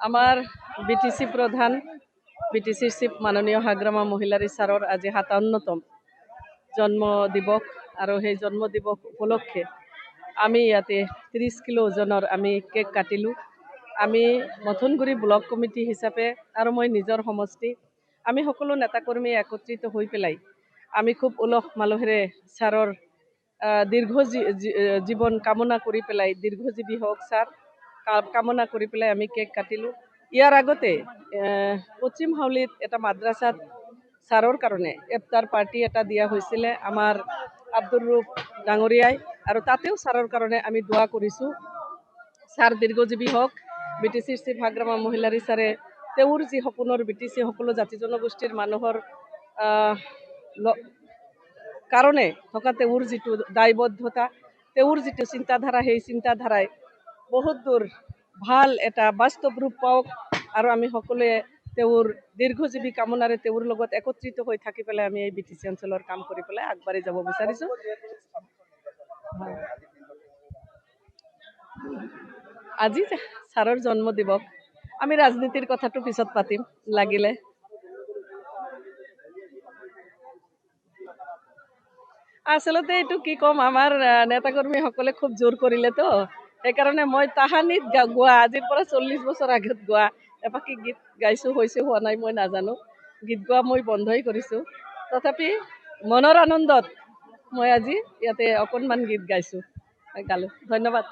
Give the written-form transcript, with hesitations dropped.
আমাৰ বিটিসি প্ৰধান বিটিসিৰ চিফ মাননীয় হাগ্ৰামা মহিলাৰী ছাৰৰ আজি 57তম জন্ম দিৱস আৰু সেই জন্ম দিৱস উপলক্ষে আমি ইয়াতে 30 কিলো ওজনৰ আমি কেক কাটিলোঁ। আমি মথনগুৰি ব্লক কমিটি হিচাপে আৰু মই নিজৰ সমষ্টি আমি সকলো নেতাকৰ্মী একত্ৰিত হৈ পেলাই আমি খুব উলহ মালহেৰে ছাৰৰ দীৰ্ঘ জীৱন কামনা কৰি পেলাই দীৰ্ঘজীৱী হওক ছাৰ কামনা কৰি পেলাই আমি কেক কাটিলোঁ। ইয়াৰ আগতে পশ্চিম হাউলিত এটা মাদ্ৰাসাত ছাৰৰ কাৰণে ইফতাৰ পাৰ্টি এটা দিয়া হৈছিলে আমাৰ আব্দুৰ ৰূপ ডাঙৰীয়াই আৰু তাতেও ছাৰৰ কাৰণে আমি দোৱা কৰিছোঁ ছাৰ দীৰ্ঘজীৱী হওক। বিটিচিৰ চিফ হাগ্ৰামা মহিলাৰী ছাৰে তেওঁৰ যি সপোনৰ বিটিচি সকলো জাতি জনগোষ্ঠীৰ মানুহৰ কাৰণে থকা তেওঁৰ যিটো দায়বদ্ধতা তেওঁৰ যিটো চিন্তাধাৰা সেই চিন্তাধাৰাই বহুত দূৰ ভাল এটা বাস্তৱ ৰূপ পাওক আৰু আমি সকলোৱে তেওঁৰ দীৰ্ঘজীৱী কামনাৰে তেওঁৰ লগত একত্ৰিত হৈ থাকি পেলাই আমি এই বিটিচি অঞ্চলৰ কাম কৰি পেলাই আগবাঢ়ি যাব বিচাৰিছোঁ। আজি ছাৰৰ জন্ম দিৱস আমি ৰাজনীতিৰ কথাটো পিছত পাতিম লাগিলে। আচলতে এইটো কি ক'ম আমাৰ নেতাকৰ্মীসকলে খুব জোৰ কৰিলেতো সেইকাৰণে মই তাহানিত গোৱা আজিৰ পৰা 40 বছৰ আগত গোৱা এপাকি গীত গাইছোঁ হৈছে হোৱা নাই মই নাজানো। গীত গোৱা মই বন্ধই কৰিছোঁ তথাপি মনৰ আনন্দত মই আজি ইয়াতে অকণমান গীত গাইছোঁ গালোঁ। ধন্যবাদ।